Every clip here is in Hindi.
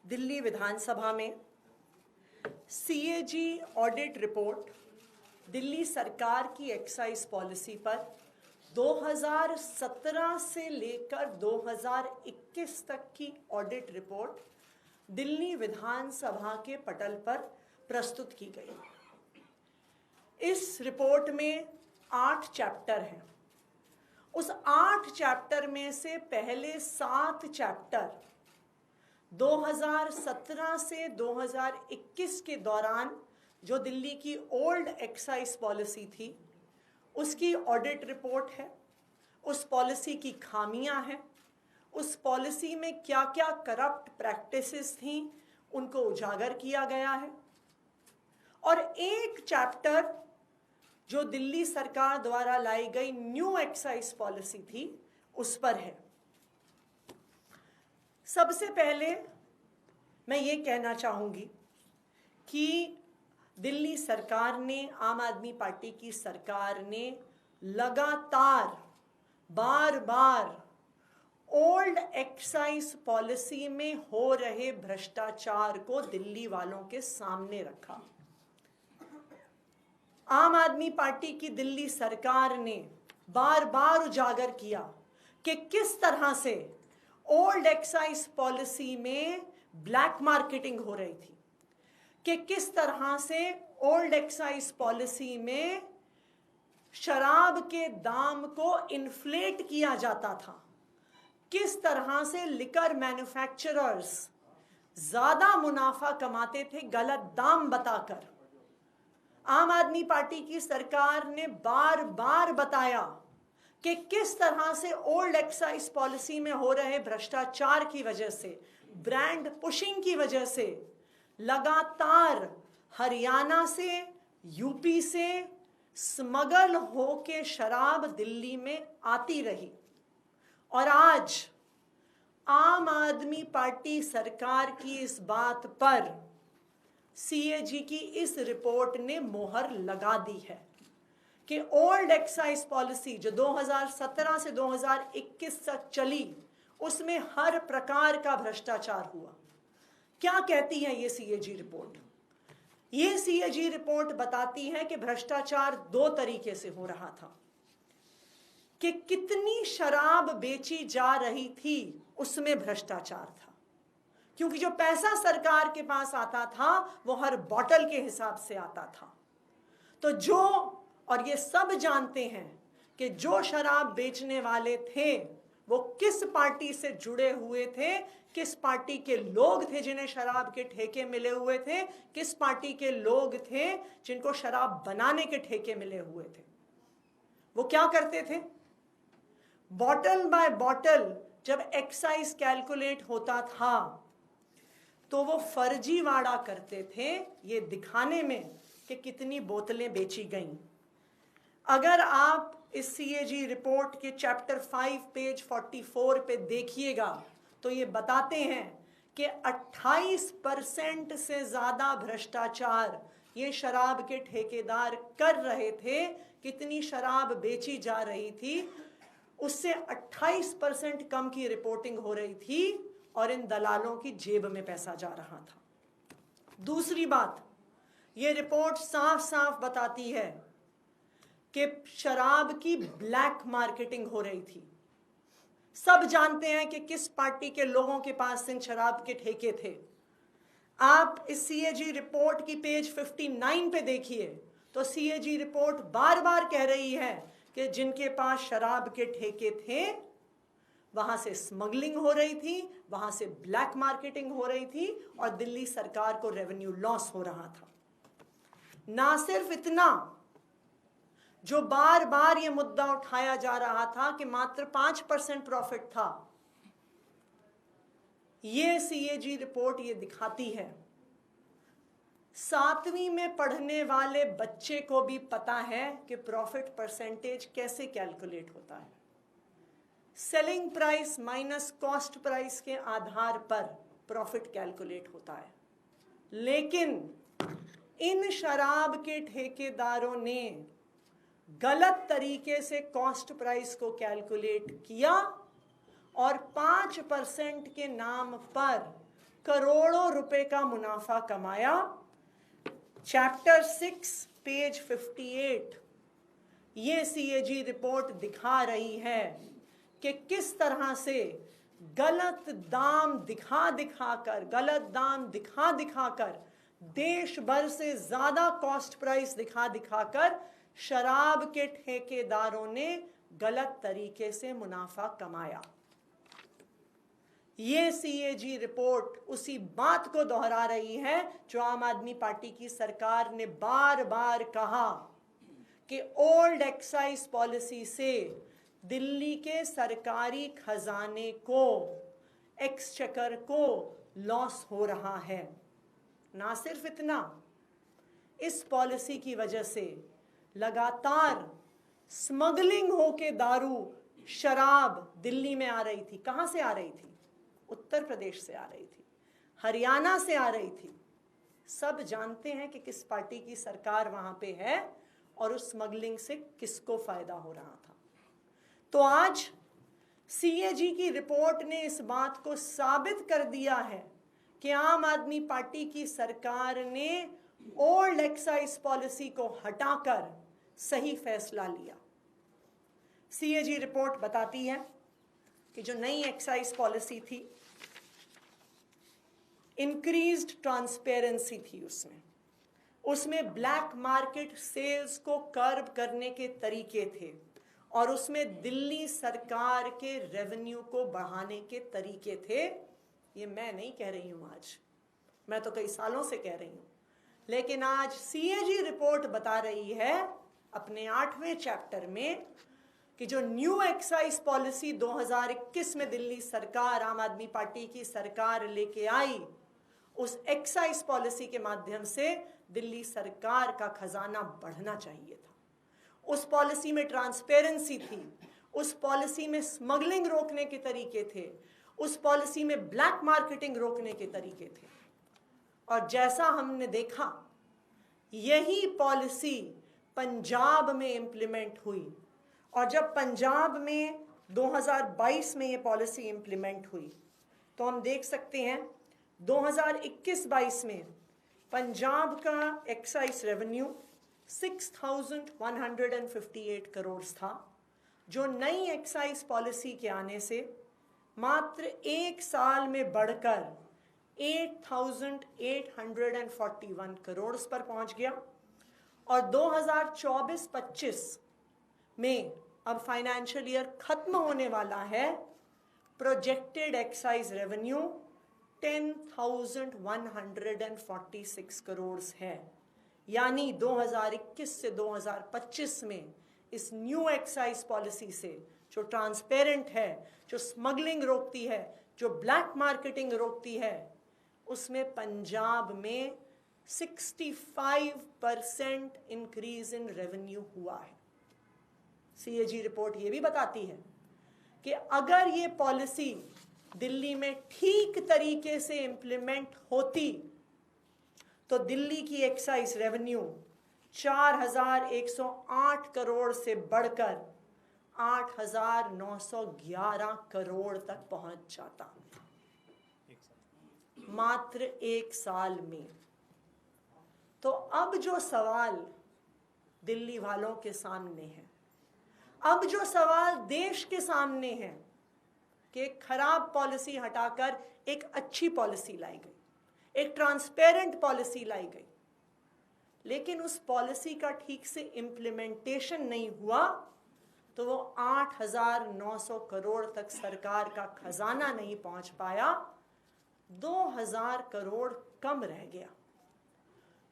दिल्ली विधानसभा में सीएजी ऑडिट रिपोर्ट दिल्ली सरकार की एक्साइज पॉलिसी पर 2017 से लेकर 2021 तक की ऑडिट रिपोर्ट दिल्ली विधानसभा के पटल पर प्रस्तुत की गई। इस रिपोर्ट में 8 चैप्टर हैं। उस 8 चैप्टर में से पहले 7 चैप्टर 2017 से 2021 के दौरान जो दिल्ली की ओल्ड एक्साइज पॉलिसी थी उसकी ऑडिट रिपोर्ट है। उस पॉलिसी की खामियां हैं, उस पॉलिसी में क्या क्या करप्ट प्रैक्टिसेस थी उनको उजागर किया गया है। और एक चैप्टर जो दिल्ली सरकार द्वारा लाई गई न्यू एक्साइज पॉलिसी थी उस पर है। सबसे पहले मैं ये कहना चाहूँगी कि दिल्ली सरकार ने, आम आदमी पार्टी की सरकार ने लगातार बार बार ओल्ड एक्साइज पॉलिसी में हो रहे भ्रष्टाचार को दिल्ली वालों के सामने रखा। आम आदमी पार्टी की दिल्ली सरकार ने बार बार उजागर किया कि किस तरह से ओल्ड एक्साइज पॉलिसी में ब्लैक मार्केटिंग हो रही थी, कि किस तरह से ओल्ड एक्साइज पॉलिसी में शराब के दाम को इन्फ्लेट किया जाता था, किस तरह से लिकर मैन्युफैक्चरर्स ज्यादा मुनाफा कमाते थे गलत दाम बताकर। आम आदमी पार्टी की सरकार ने बार बार बताया कि किस तरह से ओल्ड एक्साइज पॉलिसी में हो रहे भ्रष्टाचार की वजह से, ब्रांड पुशिंग की वजह से लगातार हरियाणा से, यूपी से स्मगल होके शराब दिल्ली में आती रही। और आज आम आदमी पार्टी सरकार की इस बात पर सीएजी की इस रिपोर्ट ने मोहर लगा दी है कि ओल्ड एक्साइज पॉलिसी जो 2017 से 2021 तक चली उसमें हर प्रकार का भ्रष्टाचार हुआ। क्या कहती है ये सीएजी रिपोर्ट? ये सीएजी रिपोर्ट बताती है कि भ्रष्टाचार 2 तरीके से हो रहा था, कि कितनी शराब बेची जा रही थी उसमें भ्रष्टाचार था, क्योंकि जो पैसा सरकार के पास आता था वो हर बॉटल के हिसाब से आता था। तो जो, और ये सब जानते हैं कि जो शराब बेचने वाले थे वो किस पार्टी से जुड़े हुए थे, किस पार्टी के लोग थे जिन्हें शराब के ठेके मिले हुए थे, किस पार्टी के लोग थे जिनको शराब बनाने के ठेके मिले हुए थे। वो क्या करते थे? बॉटल बाय बॉटल जब एक्साइज कैलकुलेट होता था तो वो फर्जीवाड़ा करते थे ये दिखाने में कि कितनी बोतलें बेची गईं। अगर आप इस सीएजी रिपोर्ट के चैप्टर 5 पेज 44 पे देखिएगा तो ये बताते हैं कि 28% से ज़्यादा भ्रष्टाचार ये शराब के ठेकेदार कर रहे थे। कितनी शराब बेची जा रही थी उससे 28% कम की रिपोर्टिंग हो रही थी और इन दलालों की जेब में पैसा जा रहा था। दूसरी बात, ये रिपोर्ट साफ साफ बताती है कि शराब की ब्लैक मार्केटिंग हो रही थी। सब जानते हैं कि किस पार्टी के लोगों के पास इन शराब के ठेके थे। आप इस सीएजी रिपोर्ट की पेज 59 पे देखिए तो सीएजी रिपोर्ट बार बार कह रही है कि जिनके पास शराब के ठेके थे वहां से स्मगलिंग हो रही थी, वहां से ब्लैक मार्केटिंग हो रही थी और दिल्ली सरकार को रेवेन्यू लॉस हो रहा था। ना सिर्फ इतना, जो बार बार ये मुद्दा उठाया जा रहा था कि मात्र 5% प्रॉफिट था, ये सीएजी रिपोर्ट ये दिखाती है 7वीं में पढ़ने वाले बच्चे को भी पता है कि प्रॉफिट परसेंटेज कैसे कैलकुलेट होता है। Selling price minus cost price के आधार पर प्रॉफिट कैलकुलेट होता है। लेकिन इन शराब के ठेकेदारों ने गलत तरीके से कॉस्ट प्राइस को कैलकुलेट किया और 5% के नाम पर करोड़ों रुपए का मुनाफा कमाया। चैप्टर 6 पेज 58 ये सीएजी रिपोर्ट दिखा रही है कि किस तरह से गलत दाम दिखा कर देश भर से ज्यादा कॉस्ट प्राइस दिखाकर शराब के ठेकेदारों ने गलत तरीके से मुनाफा कमाया। ये सीएजी रिपोर्ट उसी बात को दोहरा रही है जो आम आदमी पार्टी की सरकार ने बार बार कहा कि ओल्ड एक्साइज पॉलिसी से दिल्ली के सरकारी खजाने को, एक्सचेकर को लॉस हो रहा है। ना सिर्फ इतना, इस पॉलिसी की वजह से लगातार स्मगलिंग होके दारू, शराब दिल्ली में आ रही थी। कहां से आ रही थी? उत्तर प्रदेश से आ रही थी, हरियाणा से आ रही थी। सब जानते हैं कि किस पार्टी की सरकार वहां पे है और उस स्मगलिंग से किसको फायदा हो रहा था। तो आज सीएजी की रिपोर्ट ने इस बात को साबित कर दिया है कि आम आदमी पार्टी की सरकार ने ओल्ड एक्साइज पॉलिसी को हटाकर सही फैसला लिया। सीएजी रिपोर्ट बताती है कि जो नई एक्साइज पॉलिसी थी, इंक्रीज्ड ट्रांसपेरेंसी थी उसमें ब्लैक मार्केट सेल्स को कर्ब करने के तरीके थे और उसमें दिल्ली सरकार के रेवेन्यू को बढ़ाने के तरीके थे। ये मैं नहीं कह रही हूं, आज मैं तो कई सालों से कह रही हूं, लेकिन आज सीएजी रिपोर्ट बता रही है अपने 8वें चैप्टर में कि जो न्यू एक्साइज पॉलिसी 2021 में दिल्ली सरकार, आम आदमी पार्टी की सरकार लेके आई, उस एक्साइज पॉलिसी के माध्यम से दिल्ली सरकार का खजाना बढ़ना चाहिए था। उस पॉलिसी में ट्रांसपेरेंसी थी, उस पॉलिसी में स्मगलिंग रोकने के तरीके थे, उस पॉलिसी में ब्लैक मार्केटिंग रोकने के तरीके थे। और जैसा हमने देखा, यही पॉलिसी पंजाब में इंप्लीमेंट हुई। और जब पंजाब में 2022 में ये पॉलिसी इंप्लीमेंट हुई तो हम देख सकते हैं 2021-22 में पंजाब का एक्साइज रेवेन्यू 6,158 करोड़ था, जो नई एक्साइज पॉलिसी के आने से मात्र एक साल में बढ़कर 8,841 करोड़ पर पहुंच गया। और 2024-25 में अब फाइनेंशियल ईयर खत्म होने वाला है, प्रोजेक्टेड एक्साइज रेवेन्यू 10,146 करोड़ है। यानी 2021 से 2025 में इस न्यू एक्साइज पॉलिसी से, जो ट्रांसपेरेंट है, जो स्मगलिंग रोकती है, जो ब्लैक मार्केटिंग रोकती है, उसमें पंजाब में 65% इंक्रीज इन रेवेन्यू हुआ है। सीएजी रिपोर्ट ये भी बताती है कि अगर ये पॉलिसी दिल्ली में ठीक तरीके से इंप्लीमेंट होती तो दिल्ली की एक्साइज रेवेन्यू 4,108 करोड़ से बढ़कर 8,911 करोड़ तक पहुंच जाता, मात्र एक साल में। तो अब जो सवाल दिल्ली वालों के सामने है, अब जो सवाल देश के सामने है कि एक खराब पॉलिसी हटाकर एक अच्छी पॉलिसी लाई गई, एक ट्रांसपेरेंट पॉलिसी लाई गई, लेकिन उस पॉलिसी का ठीक से इम्प्लीमेंटेशन नहीं हुआ तो वो 8,900 करोड़ तक सरकार का खजाना नहीं पहुंच पाया, 2,000 करोड़ कम रह गया।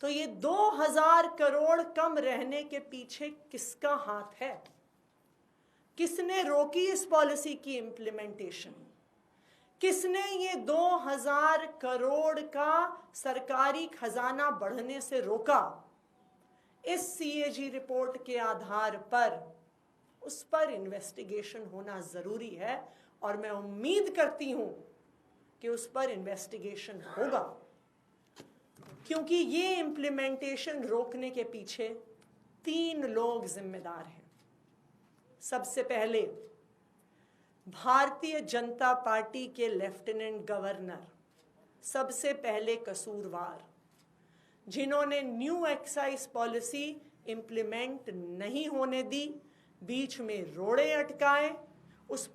तो ये 2,000 करोड़ कम रहने के पीछे किसका हाथ है? किसने रोकी इस पॉलिसी की इम्प्लीमेंटेशन? किसने ये 2,000 करोड़ का सरकारी खजाना बढ़ने से रोका? इस सीएजी रिपोर्ट के आधार पर उस पर इन्वेस्टिगेशन होना जरूरी है और मैं उम्मीद करती हूं कि उस पर इन्वेस्टिगेशन होगा, क्योंकि ये इम्प्लीमेंटेशन रोकने के पीछे 3 लोग जिम्मेदार हैं। सबसे पहले भारतीय जनता पार्टी के लेफ्टिनेंट गवर्नर सबसे पहले कसूरवार, जिन्होंने न्यू एक्साइज पॉलिसी इंप्लीमेंट नहीं होने दी, बीच में रोड़े अटकाए, उस